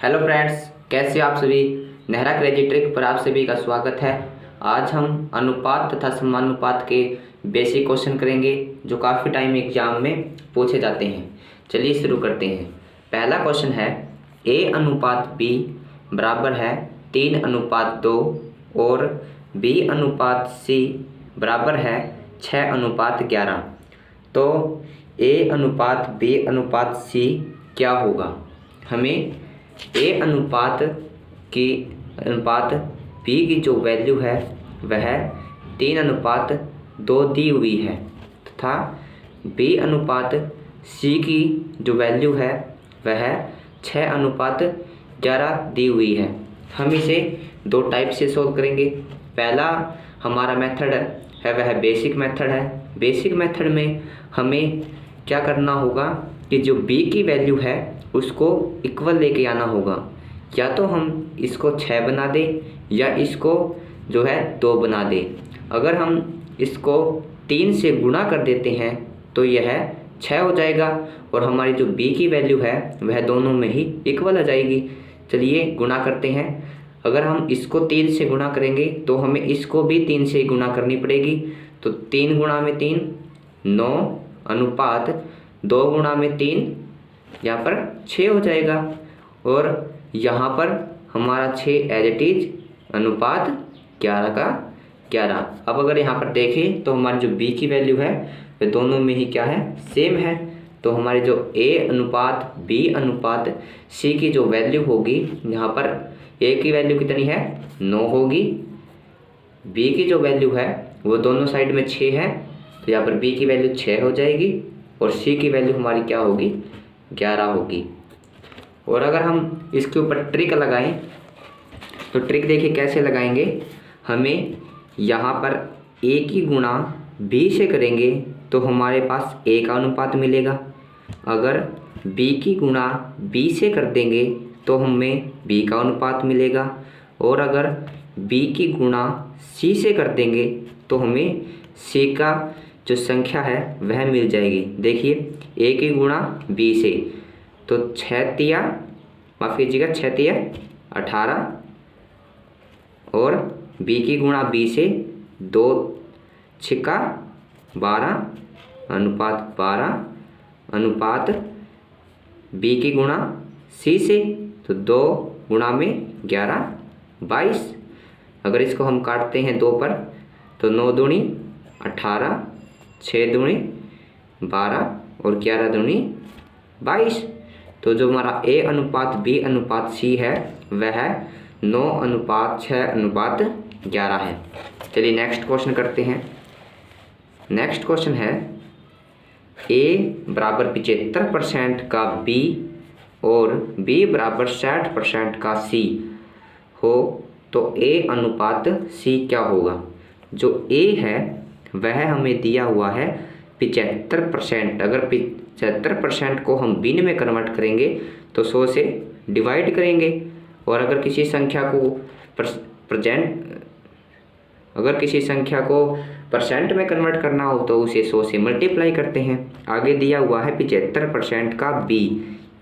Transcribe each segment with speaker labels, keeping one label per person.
Speaker 1: Hello friends, कैसे आप सभी। नेहरा क्रेजी ट्रिक पर आप सभी का स्वागत है। आज हम अनुपात तथा समानुपात के बेसिक क्वेश्चन करेंगे जो काफ़ी टाइम एग्जाम में पूछे जाते हैं। चलिए शुरू करते हैं। पहला क्वेश्चन है a अनुपात b बराबर है 3:2 और b अनुपात c बराबर है 6:11। तो a अनुपात b अनुपात c क्या होगा। हमें a अनुपात b की जो वैल्यू है वह 3:2 दी हुई है तथा b अनुपात c की जो वैल्यू है वह 6:11 दी हुई है। हम इसे दो टाइप से सोल्व करेंगे। पहला हमारा मेथड है वह बेसिक मेथड है। बेसिक मेथड में हमें क्या करना होगा कि जो b की वैल्यू है उसको इक्वल लेके आना होगा। या तो हम इसको 6 बना दें या इसको जो है 2 बना दें। अगर हम इसको 3 से गुणा कर देते हैं तो यह 6 हो जाएगा और हमारी जो b की वैल्यू है वह दोनों में ही इक्वल आ जाएगी। चलिए गुणा करते हैं। अगर हम इसको 3 से गुणा करेंगे तो हमें इसको भी 3 से गुणा करनी पड़ेगी। तो 3 गुणा में 3 9 अनुपात 2 गुणा में 3 यहाँ पर 6 हो जाएगा और यहाँ पर हमारा 6 एज इट इज अनुपात 11 का 11। अब अगर यहाँ पर देखें तो हमारी जो b की वैल्यू है वे दोनों में ही क्या है, सेम है। तो हमारी जो a अनुपात b अनुपात c की जो वैल्यू होगी, यहाँ पर a की वैल्यू कितनी है 9 होगी, b की जो वैल्यू है वो दोनों साइड में 6 है तो यहाँ पर b की वैल्यू 6 हो जाएगी और c की वैल्यू हमारी क्या होगी 11 होगी। और अगर हम इसके ऊपर ट्रिक लगाएं तो ट्रिक देखिए कैसे लगाएंगे। हमें यहाँ पर a की गुणा b से करेंगे तो हमारे पास a का अनुपात मिलेगा। अगर b की गुणा b से कर देंगे तो हमें b का अनुपात मिलेगा। और अगर b की गुणा c से कर देंगे तो हमें c का जो संख्या है वह मिल जाएगी। देखिए a की गुणा b से तो 6 तिया माफ़ कीजिएगा 6 तिया 18 और b की गुणा b से 2 छिक्का 12 अनुपात 12 अनुपात b की गुणा c से तो 2 गुणा में 11 22। अगर इसको हम काटते हैं 2 पर तो 9 दूनी 18 6 दूनी 12 और 11 दूनी 22। तो जो हमारा a अनुपात b अनुपात c है वह 9:6:11 है। चलिए नेक्स्ट क्वेश्चन करते हैं। नेक्स्ट क्वेश्चन है a बराबर 75% का b और b बराबर 60% का c हो तो a अनुपात c क्या होगा। जो a है वह हमें दिया हुआ है 75%। अगर 75% को हम भिन्न में कन्वर्ट करेंगे तो 100 से डिवाइड करेंगे। और अगर किसी संख्या को परसेंट में कन्वर्ट करना हो तो उसे 100 से मल्टीप्लाई करते हैं। आगे दिया हुआ है 75% का b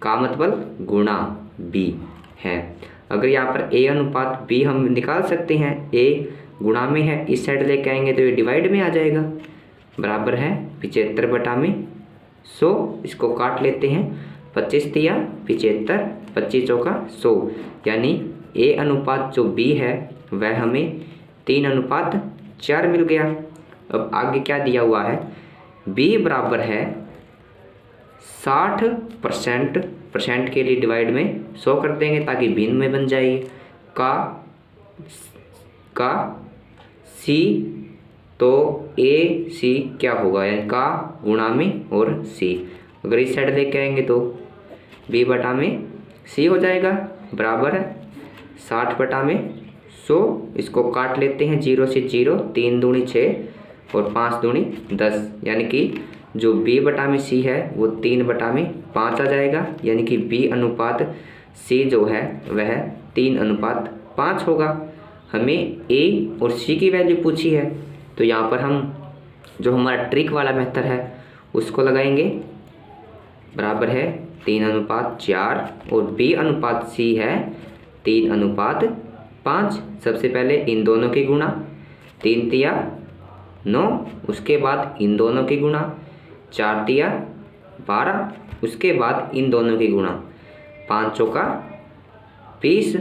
Speaker 1: का मतलब गुणा b है। अगर यहाँ पर a अनुपात b हम निकाल सकते हैं, a गुणा में है इस साइड लेके आएंगे तो ये डिवाइड में आ जाएगा। बराबर है 75/100। इसको काट लेते हैं 25 तिया 75 25 चौका 100 यानी a अनुपात जो b है वह हमें 3:4 मिल गया। अब आगे क्या दिया हुआ है, b बराबर है 60% के लिए डिवाइड में 100 कर देंगे ताकि भिन्न में बन जाएगी। का c तो a c क्या होगा यानी का गुणा में और c। अगर इस साइड लेके आएंगे तो b बटा में c हो जाएगा। बराबर है 60/100। इसको काट लेते हैं 0 से 0 3 दूनी 6 और 5 दूनी 10 यानी कि जो b बटा में c है वो 3/5 आ जाएगा। यानी कि b अनुपात c जो है वह 3:5 होगा। हमें a और c की वैल्यू पूछी है तो यहाँ पर हम जो हमारा ट्रिक वाला मेथड है उसको लगाएंगे। बराबर है 3:4 और B अनुपात C है 3:5। सबसे पहले इन दोनों की गुणा, 3 तिया 9, उसके बाद इन दोनों की गुणा, 4 तिया 12, उसके बाद इन दोनों की गुणा, 5 चौका 20।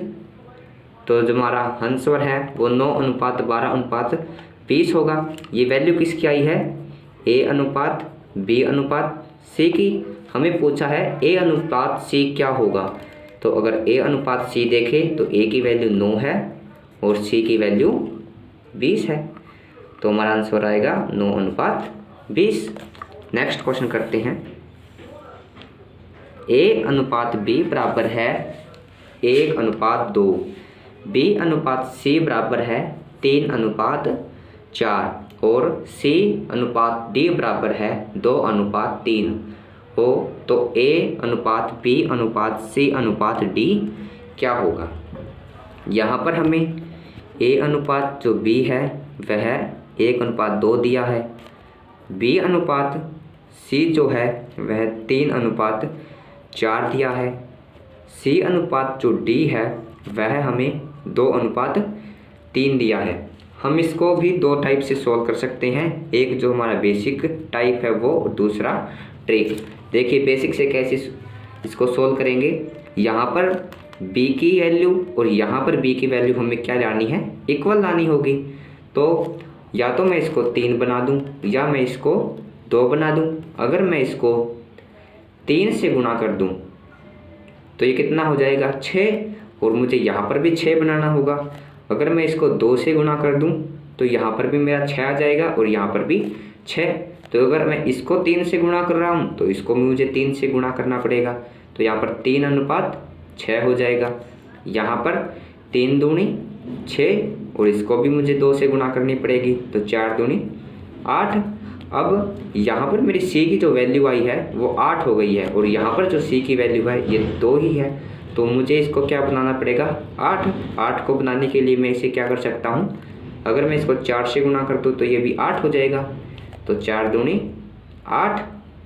Speaker 1: तो जो हमारा आंसर है वो 9:12:20 होगा। ये वैल्यू किसकी आई है? A अनुपात B अनुपात C की। हमें पूछा है A अनुपात C क्या होगा। तो अगर A अनुपात C देखें तो A की वैल्यू 9 है और C की वैल्यू 20 है। तो हमारा आंसर आएगा 9:20। नेक्स्ट क्वेश्चन करते हैं। A अनुपात B बराबर है 1:2, B अनुपात C बराबर है 3:4 और C अनुपात D बराबर है 2:3 हो तो A अनुपात B अनुपात C अनुपात D क्या होगा। यहाँ पर हमें A अनुपात जो B है वह 1:2 दिया है, B अनुपात C जो है वह 3:4 दिया है, C अनुपात जो D है वह हमें 2:3 दिया है। हम इसको भी दो टाइप से सॉल्व कर सकते हैं, एक जो हमारा बेसिक टाइप है वो, और दूसरा ट्रिक। देखिए बेसिक से कैसे इसको सॉल्व करेंगे। यहाँ पर B की वैल्यू और यहाँ पर B की वैल्यू हमें क्या लानी है? इक्वल लानी होगी। तो या तो मैं इसको 3 बना दूँ या मैं इसको 2 बना दूँ। अगर मैं इसको 3 से गुणा कर दूँ तो ये कितना हो जाएगा? 6, और मुझे यहाँ पर भी 6 बनाना होगा। अगर मैं इसको 2 से गुणा कर दूँ तो यहाँ पर भी मेरा 6 आ जाएगा और यहाँ पर भी 6। तो अगर मैं इसको 3 से गुणा कर रहा हूँ तो इसको मुझे 3 से गुणा करना पड़ेगा। तो यहाँ पर 3:6 हो जाएगा। यहाँ पर 3 दूनी 6 और इसको भी मुझे 2 से गुणा करनी पड़ेगी, तो 4 दूनी 8। अब यहाँ पर मेरी C की जो वैल्यू आई है वो 8 हो गई है और यहाँ पर जो C की वैल्यू है ये 2 ही है। तो मुझे इसको क्या बनाना पड़ेगा? 8 को बनाने के लिए मैं इसे क्या कर सकता हूँ? अगर मैं इसको 4 से गुणा कर दूँ तो ये भी 8 हो जाएगा। तो 4 दूनी 8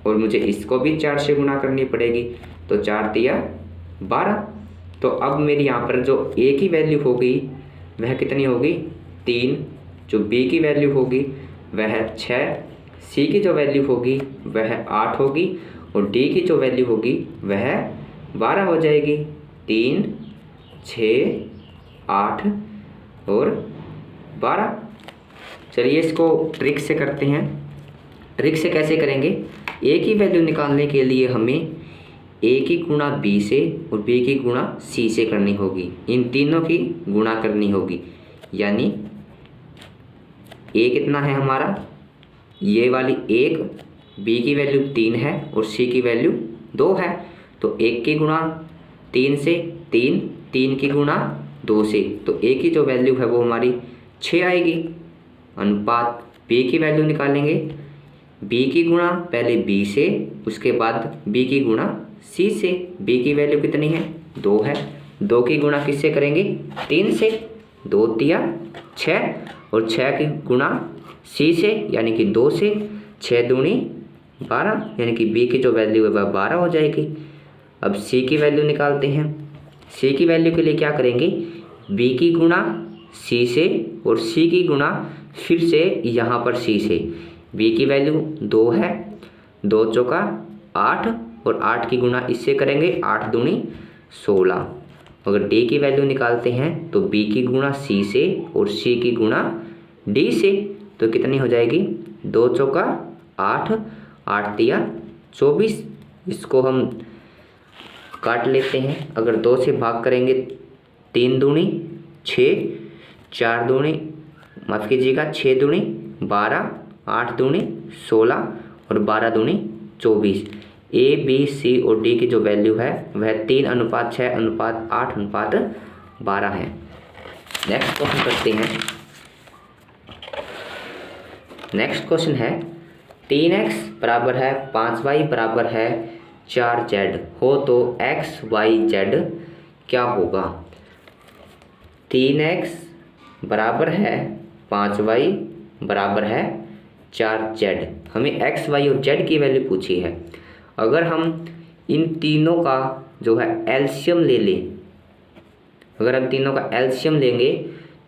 Speaker 1: और मुझे इसको भी 4 से गुणा करनी पड़ेगी, तो 4 तिया 12। तो अब मेरी यहाँ पर जो A की वैल्यू होगी वह कितनी होगी? 3। जो B की वैल्यू होगी वह 6, C की जो वैल्यू होगी वह 8 होगी और D की जो वैल्यू होगी वह 12 हो जाएगी। 3, 6, 8 और 12। चलिए इसको ट्रिक से करते हैं। ट्रिक से कैसे करेंगे? A की वैल्यू निकालने के लिए हमें A की गुणा B से और B की गुणा C से करनी होगी। इन तीनों की गुणा करनी होगी, यानी A कितना है हमारा? ये वाली 1, B की वैल्यू 3 है और C की वैल्यू 2 है। तो 1 की गुणा 3 से 3, 3 की गुणा 2 से, तो A की जो वैल्यू है वो हमारी 6 आएगी। अनुपात B की वैल्यू निकालेंगे, B की गुणा पहले B से, उसके बाद B की गुणा C से। B की वैल्यू कितनी है? 2 है। 2 की गुणा किससे करेंगे? 3 से। 2 तिया 6 और 6 की गुणा C से यानी कि 2 से। 6 दूनी 12 यानी कि B की जो वैल्यू है वह 12 हो जाएगी। अब C की वैल्यू निकालते हैं। C की वैल्यू के लिए क्या करेंगे? B की गुणा C से और C की गुणा फिर से यहाँ पर C से। B की वैल्यू 2 है, 2 चौका 8 और 8 की गुणा इससे करेंगे, 8 दूनी 16। अगर D की वैल्यू निकालते हैं तो B की गुणा C से और C की गुणा D से, तो कितनी हो जाएगी? 2 चौका 8, 8 तिया 24। इसको हम काट लेते हैं। अगर 2 से भाग करेंगे, 3 दूनी 6, 4 दूनी माफ़ कीजिएगा 6 दूनी 12, 8 दूनी 16 और 12 दूनी 24। A, B, C और D की जो वैल्यू है वह 3:6:8:12 है। नेक्स्ट क्वेश्चन करते हैं। नेक्स्ट क्वेश्चन है 3x बराबर है 5y बराबर है 4z हो तो x, y, z क्या होगा। 3x बराबर है 5y बराबर है 4z। हमें x, y और z की वैल्यू पूछी है। अगर हम इन तीनों का जो है एलसीएम ले लें। अगर हम तीनों का एलसीएम लेंगे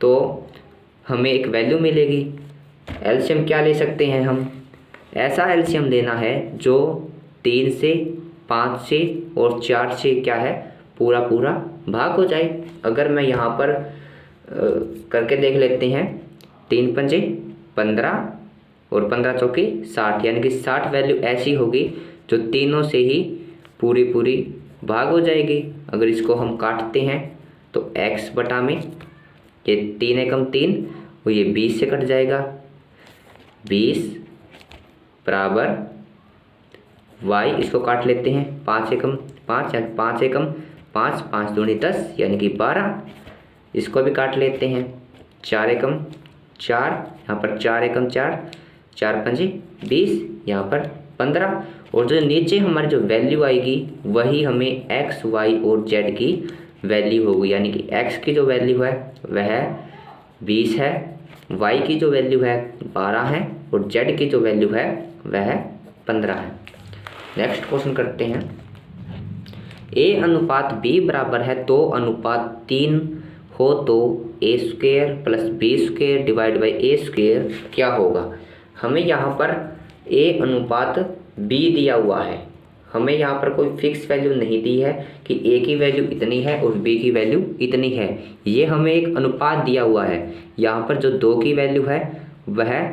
Speaker 1: तो हमें एक वैल्यू मिलेगी। एलसीएम क्या ले सकते हैं हम? ऐसा एलसीएम लेना है जो 3 से, 5 से और 4 से क्या है, पूरा पूरा भाग हो जाए। अगर मैं यहाँ पर करके देख लेते हैं, 3 पंजे 15 और 15 चौके 60, यानी कि 60 वैल्यू ऐसी होगी जो तीनों से ही पूरी पूरी भाग हो जाएगी। अगर इसको हम काटते हैं तो x बटा में ये 3 एकम 3 और ये 20 से कट जाएगा, 20 बराबर y, इसको काट लेते हैं, 5 एकम 5 यानी 5 एकम 5, 5 दूनी 10 यानी कि 12। इसको भी काट लेते हैं, 4 एकम 4, यहाँ पर 4 एकम 4, 4 पंजे 20, यहाँ पर 15। और जो नीचे हमारी जो वैल्यू आएगी वही हमें x, y और z की वैल्यू होगी। यानी कि x की जो वैल्यू है वह 20 है, y की जो वैल्यू है 12 है और z की जो वैल्यू है वह 15 है। नेक्स्ट क्वेश्चन करते हैं। a अनुपात b बराबर है 2:3 हो तो a² plus b² divide by a² क्या होगा? हमें यहाँ पर a अनुपात b दिया हुआ है। हमें यहाँ पर कोई फिक्स वैल्यू नहीं दी है कि a की वैल्यू इतनी है और b की वैल्यू इतनी है। ये हमें एक अनुपात दिया हुआ है। यहाँ पर जो 2 की वैल्यू है वह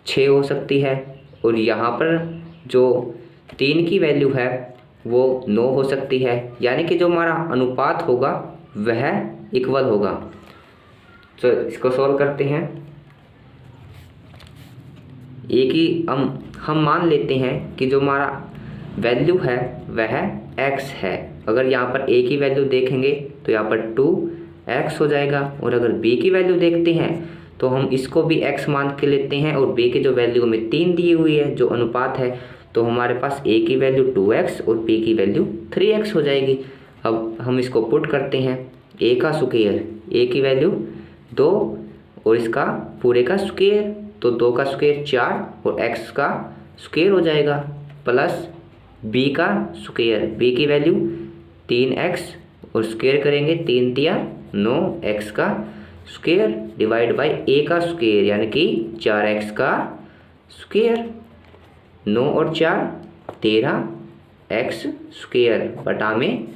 Speaker 1: 6 हो सकती है और यहाँ पर जो 3 की वैल्यू है वो 9 हो सकती है। यानी कि जो हमारा अनुपात होगा वह इक्वल होगा। तो इसको सॉल्व करते हैं। ए की हम मान लेते हैं कि जो हमारा वैल्यू है वह x है। अगर यहाँ पर a की वैल्यू देखेंगे तो यहाँ पर 2x हो जाएगा और अगर b की वैल्यू देखते हैं तो हम इसको भी x मान के लेते हैं और b की जो वैल्यू हमें 3 दी हुई है जो अनुपात है, तो हमारे पास a की वैल्यू 2x और b की वैल्यू 3x हो जाएगी। अब हम इसको पुट करते हैं, a का स्क्वायर, a की वैल्यू 2 और इसका पूरे का स्क्वायर, तो 2 का स्क्वायर 4 और x का स्क्वायर हो जाएगा, प्लस b का स्क्वायर, b की वैल्यू 3x और स्क्वायर करेंगे 3 तिया 9 x का स्क्वायर डिवाइड बाई a का स्क्वायर यानी कि 4x का स्क्वायर, 9 और 4 13 x स्क्वायर बटा में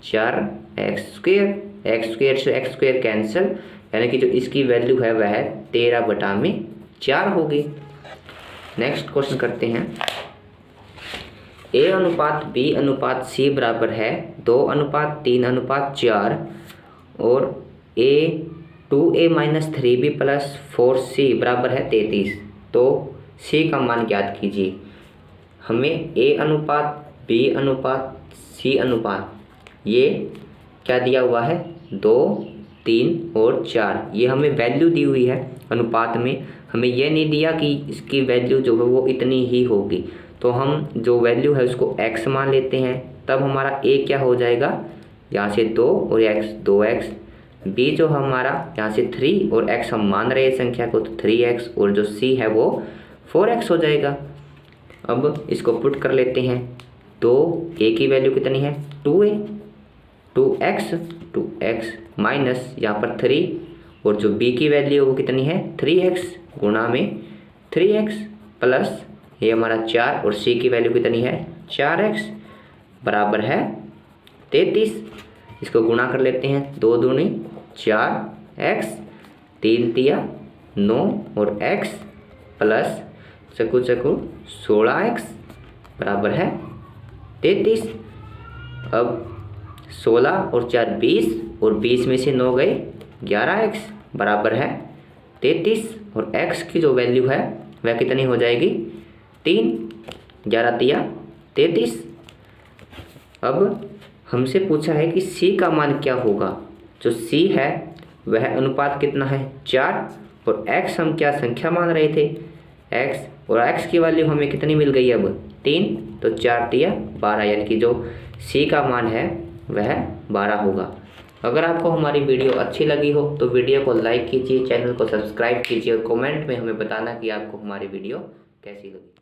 Speaker 1: 4x स्क्वायर, x स्क्वायर से x स्क्वायर कैंसिल, यानी कि जो इसकी वैल्यू है वह 13 बटा में 4 होगी। नेक्स्ट क्वेश्चन करते हैं। a अनुपात b अनुपात c बराबर है 2:3:4 और a2a-3b प्लस 4c बराबर है 33। तो c का मान ज्ञात कीजिए। हमें a अनुपात b अनुपात c अनुपात ये क्या दिया हुआ है, 2, 3 और 4, ये हमें वैल्यू दी हुई है अनुपात में। हमें यह नहीं दिया कि इसकी वैल्यू जो है वो इतनी ही होगी। तो हम जो वैल्यू है उसको x मान लेते हैं, तब हमारा a क्या हो जाएगा, यहाँ से 2 और x 2x, b जो हमारा यहाँ से 3 और x हम मान रहे हैं संख्या को तो 3x और जो c है वो 4x हो जाएगा। अब इसको पुट कर लेते हैं, तो a की वैल्यू कितनी है 2a, 2x माइनस यहाँ पर 3 और जो b की वैल्यू वो कितनी है 3x गुणा में 3x प्लस ये हमारा 4 और c की वैल्यू कितनी है 4x बराबर है 33। इसको गुणा कर लेते हैं, 2 दूनी 4x, 3 तिया 9 और x प्लस चकु 16x बराबर है 33। अब 16 और 4 20 और 20 में से 9 गए 11x बराबर है 33 और x की जो वैल्यू है वह कितनी हो जाएगी 3, 11 तिया 33। अब हमसे पूछा है कि c का मान क्या होगा। जो c है वह अनुपात कितना है 4 और x हम क्या संख्या मान रहे थे x, और x की वैल्यू हमें कितनी मिल गई अब 3, तो 4 तिया 12, यानी कि जो c का मान है वह 12 होगा। अगर आपको हमारी वीडियो अच्छी लगी हो तो वीडियो को लाइक कीजिए, चैनल को सब्सक्राइब कीजिए और कमेंट में हमें बताना कि आपको हमारी वीडियो कैसी लगी।